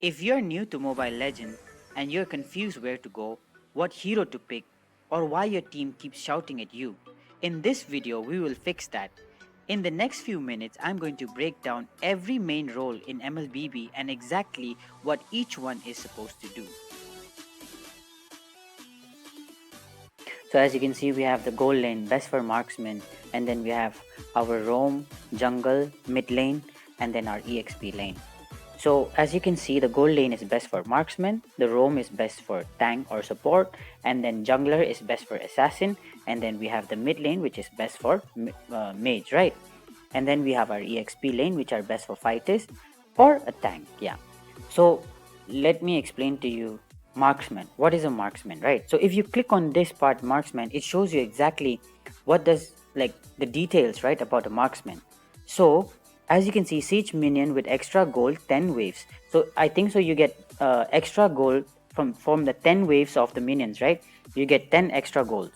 If you're new to Mobile Legends and you're confused where to go, what hero to pick, or why your team keeps shouting at you, in this video we will fix that. In the next few minutes, I'm going to break down every main role in MLBB and exactly what each one is supposed to do. So as you can see, we have the gold lane, best for marksman, and then we have our roam, jungle, mid lane, and then our EXP lane. So as you can see, the gold lane is best for marksman, the roam is best for tank or support, and then jungler is best for assassin, and then we have the mid lane which is best for mage, right? And then we have our EXP lane which are best for fighters or a tank, yeah. So let me explain to you marksman. What is a marksman, right? So if you click on this part marksman, it shows you exactly what does like the details, right, about a marksman. So as you can see, siege minion with extra gold 10 waves. So I think so you get extra gold from the 10 waves of the minions, right? You get 10 extra golds.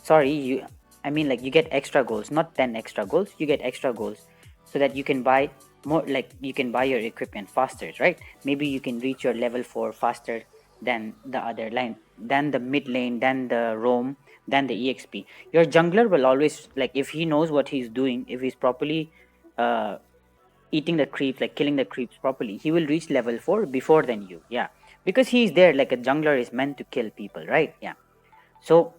Sorry, I mean like you get extra golds, not 10 extra golds, you get extra golds so that you can buy more, like you can buy your equipment faster, right? Maybe you can reach your level 4 faster than the other line, than the mid lane, than the roam, than the EXP. Your jungler will always, like, if he knows what he's doing, if he's properly uh eating the creeps, like killing the creeps properly, he will reach level 4 before than you, yeah, because he's there. Like a jungler is meant to kill people, right? Yeah. So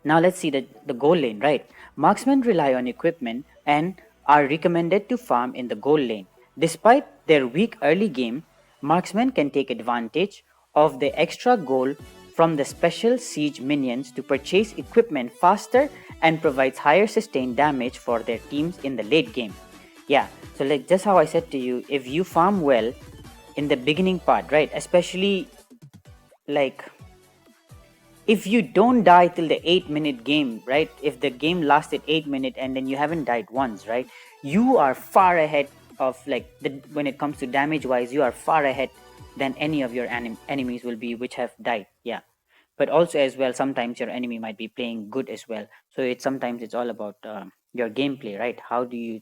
now let's see the goal lane, right? Marksmen rely on equipment and are recommended to farm in the goal lane. Despite their weak early game, marksmen can take advantage of the extra gold from the special siege minions to purchase equipment faster and provides higher sustained damage for their teams in the late game. Yeah, so like just how I said to you, if you farm well in the beginning part, right? Especially like if you don't die till the 8-minute game, right? If the game lasted 8 minutes and then you haven't died once, right? You are far ahead of like when it comes to damage wise, you are far ahead than any of your enemies will be which have died. Yeah. But also as well, sometimes your enemy might be playing good as well. So it's sometimes it's all about your gameplay, right? How do you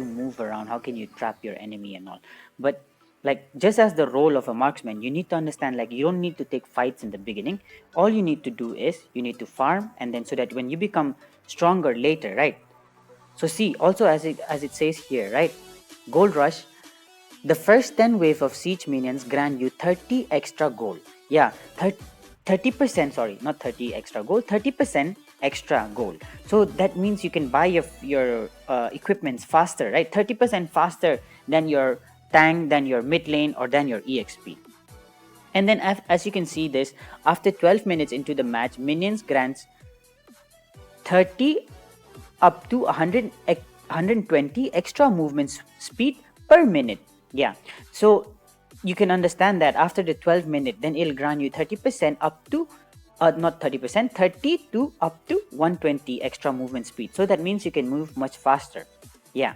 move around? How can you trap your enemy and all? But like just as the role of a marksman, you need to understand like you don't need to take fights in the beginning. All you need to do is you need to farm, and then so that when you become stronger later, right? So see, also as it says here, right? Gold rush, the first 10 wave of siege minions grant you 30 extra gold. Yeah, 30%, sorry, not 30 extra gold, 30% extra gold. So that means you can buy your equipments faster, right? 30% faster than your tank, than your mid lane, or than your EXP. And then as you can see this, after 12 minutes into the match, minions grants 30 up to 120 extra movement speed per minute. Yeah. So you can understand that after the 12 minute, then it'll grant you 30% up to not 30%, 30 to up to 120 extra movement speed. So that means you can move much faster. Yeah.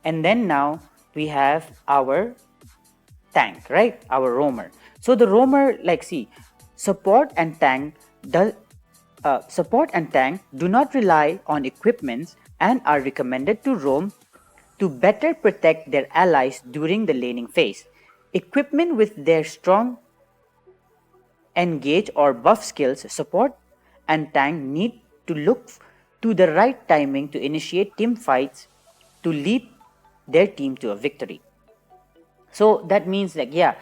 And then now we have our tank, right? Our roamer. So the roamer, like see, support and tank does support and tank do not rely on equipments and are recommended to roam to better protect their allies during the laning phase. Equipment with their strong engage or buff skills, support and tank need to look to the right timing to initiate team fights to lead their team to a victory. So that means like yeah,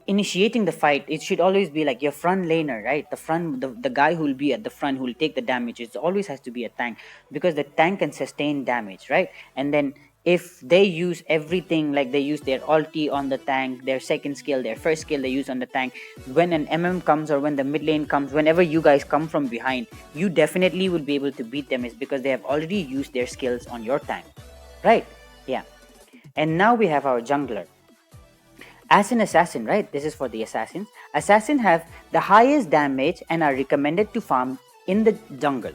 initiating the fight, it should always be like your front laner, right? The guy who will be at the front, who will take the damage, it always has to be a tank, because the tank can sustain damage, right? And then if they use everything, like they use their ulti on the tank, their second skill, their first skill they use on the tank, when an comes, or when the mid lane comes, whenever you guys come from behind, you definitely will be able to beat them, is because they have already used their skills on your tank, right? Yeah. And now we have our jungler. As an assassin, right? This is for the assassins. Assassins have the highest damage and are recommended to farm in the jungle.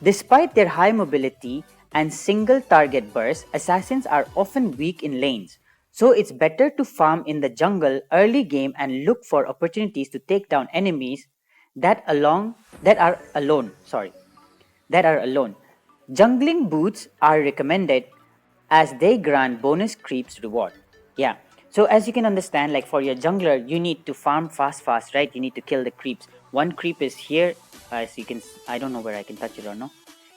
Despite their high mobility and single target burst, assassins are often weak in lanes. So it's better to farm in the jungle early game and look for opportunities to take down enemies that are alone. That are alone. Jungling boots are recommended as they grant bonus creeps reward. Yeah. So as you can understand, like for your jungler, you need to farm fast, right? You need to kill the creeps. One creep is here, as you can, I don't know where I can touch it or no.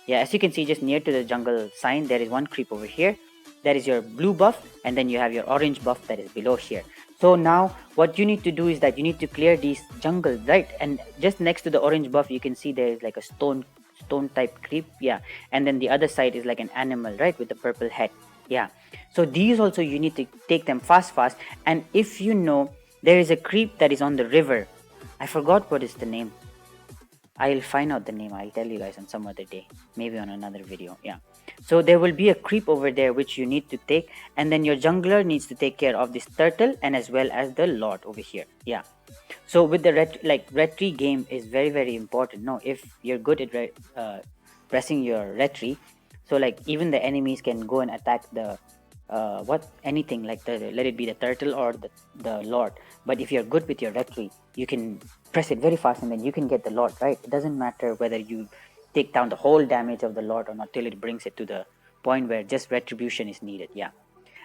Yeah, as you can see, just near to the jungle sign, there is one creep over here. That is your blue buff, and then you have your orange buff that is below here. So now what you need to do is that you need to clear these jungles, right? And just next to the orange buff, you can see there is like a stone type creep, yeah. And then the other side is like an animal, right, with the purple head, yeah. So these also you need to take them fast. And if you know, there is a creep that is on the river. I forgot what is the name. I'll find out the name. I'll tell you guys on some other day, maybe on another video, yeah. So there will be a creep over there which you need to take, and then your jungler needs to take care of this turtle and as well as the lord over here, yeah. So with the retry game is very important. No, if you're good at pressing your retry, so like even the enemies can go and attack the what anything like the, let it be the turtle or the lord. But if you're good with your retry, you can press it very fast and then you can get the lord, right? It doesn't matter whether you take down the whole damage of the lord or not, till it brings it to the point where just retribution is needed, yeah.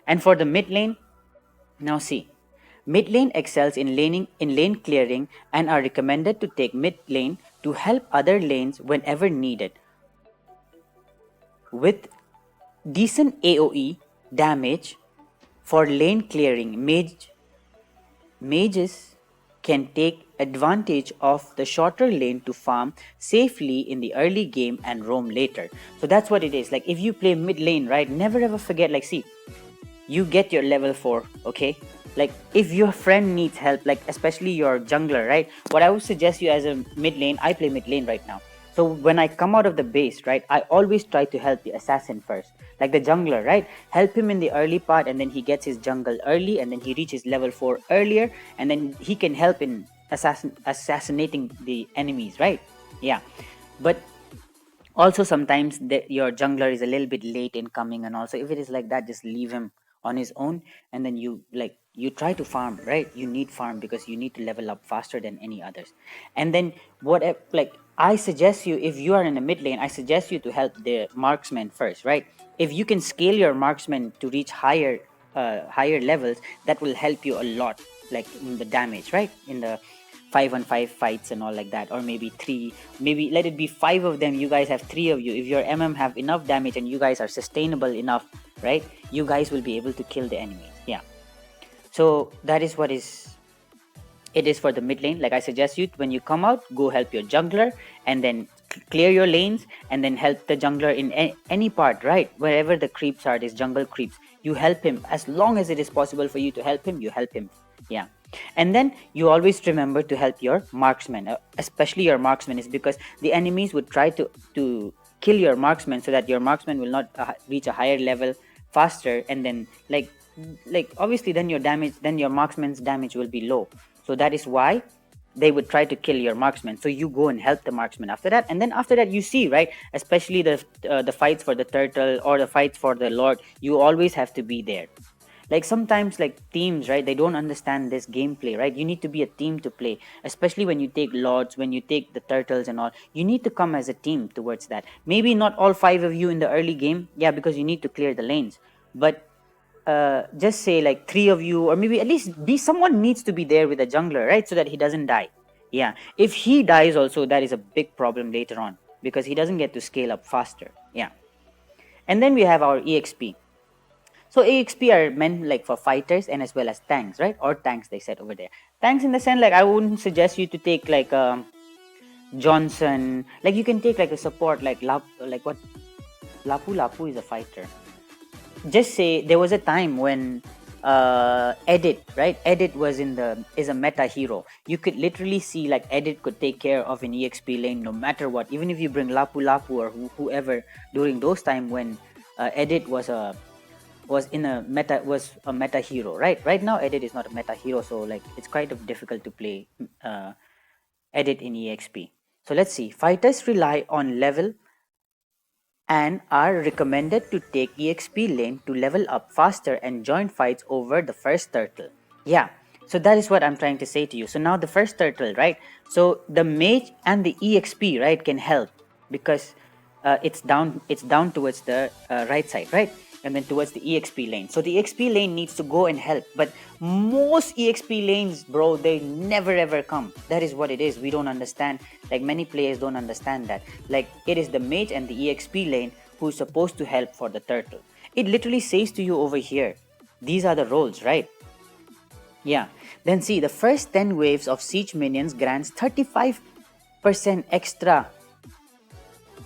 And for the mid lane, now see, mid lane excels in lane clearing and are recommended to take mid lane to help other lanes whenever needed. With decent AoE damage for lane clearing, mages can take advantage of the shorter lane to farm safely in the early game and roam later. So that's what it is. Like if you play mid lane, right, never ever forget, like see, you get your level 4, okay? Like if your friend needs help, like especially your jungler, right, what I would suggest you as a mid lane, I play mid lane right now. So when I come out of the base, right, I always try to help the assassin first, like the jungler, right? Help him in the early part, and then he gets his jungle early, and then he reaches level 4 earlier, and then he can help in assassinating the enemies, right? Yeah. But also sometimes your jungler is a little bit late in coming, and also if it is like that, just leave him on his own, and then you try to farm, right? You need farm because you need to level up faster than any others. And then whatever, like I suggest you, if you are in a mid lane, I suggest you to help the marksman first, right? If you can scale your marksman to reach higher levels, that will help you a lot, like in the damage, right? In the 5-on-5 fights and all like that, or maybe 3, maybe let it be 5 of them, you guys have 3 of you. If your have enough damage and you guys are sustainable enough, right, you guys will be able to kill the enemies, yeah. So that is what it is for the mid lane. Like I suggest you, when you come out, go help your jungler, and then clear your lanes, and then help the jungler in any part, right? Wherever the creeps are, these jungle creeps, you help him. As long as it is possible for you to help him, you help him, yeah. And then you always remember to help your marksman, especially your marksman, is because the enemies would try to kill your marksman, so that your marksman will not reach a higher level faster, and then like obviously then your marksman's damage will be low. So that is why they would try to kill your marksman. So you go and help the marksman after that, and then after that, you see, right, especially the fights for the turtle or the fights for the lord, you always have to be there. Like sometimes, like teams, right, they don't understand this gameplay, right? You need to be a team to play, especially when you take lords, when you take the turtles and all. You need to come as a team towards that. Maybe not all 5 of you in the early game, yeah, because you need to clear the lanes. But just say like 3 of you, or maybe at least someone needs to be there with a jungler, right, so that he doesn't die. Yeah, if he dies also, that is a big problem later on, because he doesn't get to scale up faster, yeah. And then we have our EXP. So EXP are meant like for fighters and as well as tanks, right? Or tanks, they said over there. Tanks in the sense, like I wouldn't suggest you to take like Johnson. Like you can take like a support like what Lapu is a fighter. Just say there was a time when Edit, right? Edit is a meta hero. You could literally see like Edit could take care of an EXP lane no matter what. Even if you bring Lapu or whoever during those time when Edit was a meta hero, right now Edit is not a meta hero, so like it's kind of difficult to play Edit in EXP. So let's see, fighters rely on level and are recommended to take EXP lane to level up faster and join fights over the first turtle, yeah. So that is what I'm trying to say to you. So now the first turtle, right, so the mage and the EXP, right, can help because it's down towards the right side, right? and then towards the EXP lane. So the EXP lane needs to go and help, but most EXP lanes, bro, they never ever come. That is what it is. We don't understand, like many players don't understand that. Like it is the mage and the EXP lane who's supposed to help for the turtle. It literally says to you over here, these are the roles, right? Yeah. Then see, the first 10 waves of siege minions grants 35% extra.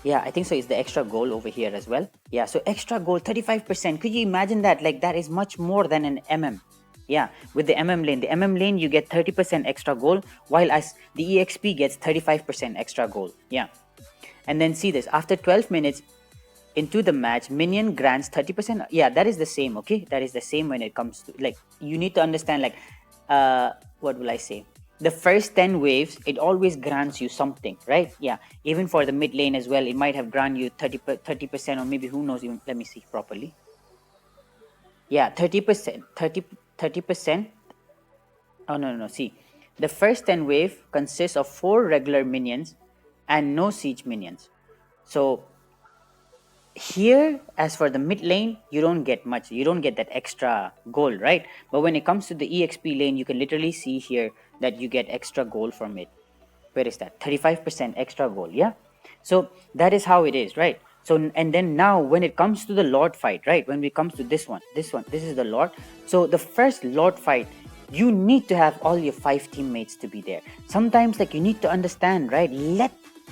Yeah, I think so. It's the extra gold over here as well. Yeah, so extra gold, 35%. Could you imagine that? Like that is much more than an MM. Yeah, with the lane. The MM lane, you get 30% extra gold, while as the EXP gets 35% extra gold. Yeah. And then see this, after 12 minutes into the match, minion grants 30%. Yeah, that is the same, okay? That is the same when it comes to, like, you need to understand, like, what will I say? The first 10 waves, it always grants you something, right? Yeah, even for the mid lane as well, it might have granted you 30%, or maybe who knows, even, let me see properly. Yeah, 30%, 30%. Oh, no, see. The first 10 wave consists of 4 regular minions and no siege minions. So here, as for the mid lane, you don't get much. You don't get that extra gold, right? But when it comes to the EXP lane, you can literally see here that you get extra gold from it. Where is that? 35% extra gold, yeah? So that is how it is, right? So, and then now when it comes to the Lord fight, right? When it comes to this one, this is the Lord. So the first Lord fight, you need to have all your 5 teammates to be there. Sometimes, like, you need to understand, right?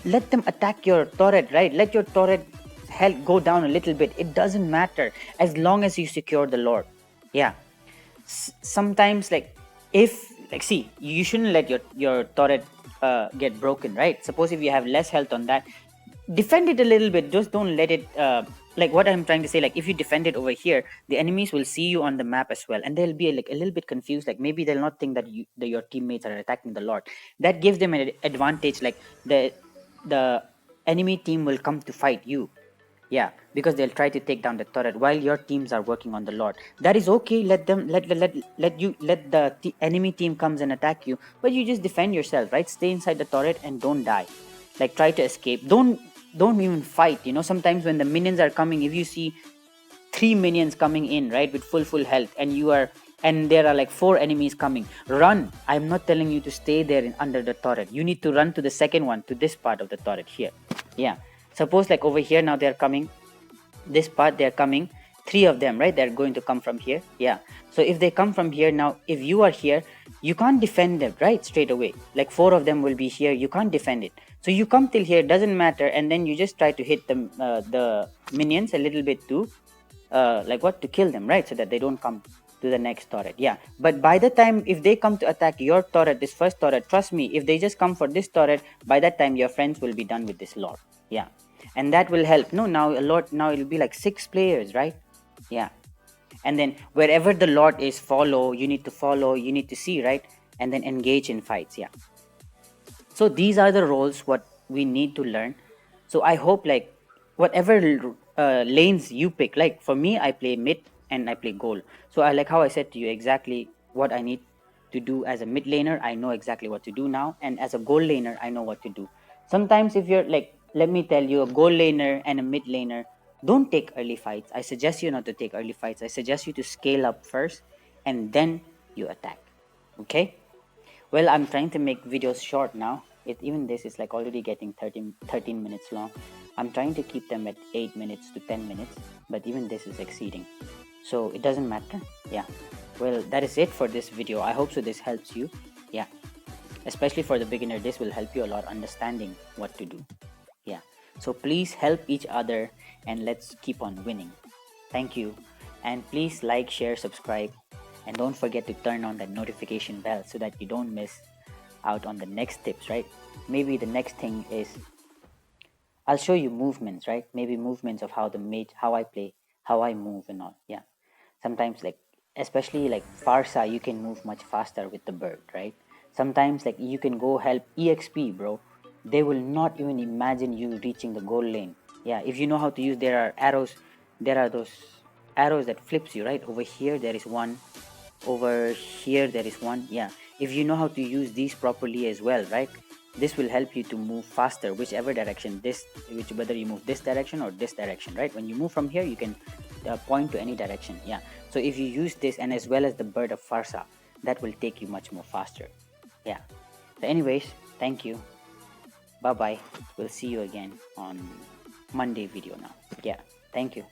Let them attack your turret, right? Let your turret health go down a little bit. It doesn't matter as long as you secure the Lord. Yeah. Sometimes, like, if, like, see, you shouldn't let your turret get broken, right? Suppose if you have less health on that, defend it a little bit. Just don't let it like what I'm trying to say, like if you defend it over here, the enemies will see you on the map as well, and they'll be like a little bit confused. Like maybe they'll not think that your teammates are attacking the Lord. That gives them an advantage. Like the enemy team will come to fight you. Yeah, because they'll try to take down the turret while your teams are working on the Lord. That is okay. Let them let the enemy team comes and attack you, but you just defend yourself, right? Stay inside the turret and don't die. Like try to escape. Don't even fight. You know, sometimes when the minions are coming, if you see 3 minions coming in, right, with full health, and there are like 4 enemies coming, run. I'm not telling you to stay there under the turret. You need to run to the second one, to this part of the turret here. Yeah. Suppose like over here now they're coming, this part they're coming, 3 of them, right? They're going to come from here. Yeah. So if they come from here now, if you are here, you can't defend them, right? Straight away. Like 4 of them will be here. You can't defend it. So you come till here, doesn't matter, and then you just try to hit the minions a little bit too, like what, to kill them, right? So that they don't come to the next turret. Yeah. But by the time if they come to attack your turret, this first turret, trust me, if they just come for this turret, by that time your friends will be done with this Lord. Yeah. And that will help. No, now a lot, now it'll be like 6 players, right? Yeah. And then wherever the Lord is, follow, you need to see, right? And then engage in fights. Yeah. So these are the roles what we need to learn. So I hope, like, whatever lanes you pick, like for me, I play mid and I play gold. So I, like how I said to you, exactly what I need to do as a mid laner, I know exactly what to do now, and as a gold laner, I know what to do. Sometimes if you're like, let me tell you, a gold laner and a mid laner, don't take early fights. I suggest you not to take early fights. I suggest you to scale up first and then you attack. Okay? Well, I'm trying to make videos short now. Even this is like already getting 13 minutes long. I'm trying to keep them at 8 minutes to 10 minutes, but even this is exceeding. So it doesn't matter. Yeah. Well, that is it for this video. I hope so this helps you. Yeah. Especially for the beginner, this will help you a lot understanding what to do. Yeah. So please help each other and let's keep on winning. Thank you. And please like, share, subscribe. And don't forget to turn on that notification bell so that you don't miss out on the next tips, right? Maybe the next thing is I'll show you movements, right? Maybe movements of how the mage, how I play, how I move and all. Yeah. Sometimes, like, especially like Farsa, you can move much faster with the bird, right? Sometimes, like, you can go help EXP, bro. They will not even imagine you reaching the goal lane. Yeah, if you know how to use, there are arrows, there are those arrows that flips you, right? Over here, there is one. Over here, there is one. Yeah, if you know how to use these properly as well, right? This will help you to move faster, whichever direction, whether you move this direction or this direction, right? When you move from here, you can point to any direction. Yeah, so if you use this, and as well as the bird of farsa, that will take you much more faster. Yeah, so anyways, thank you, bye bye, we'll see you again on Monday video now. Yeah, thank you.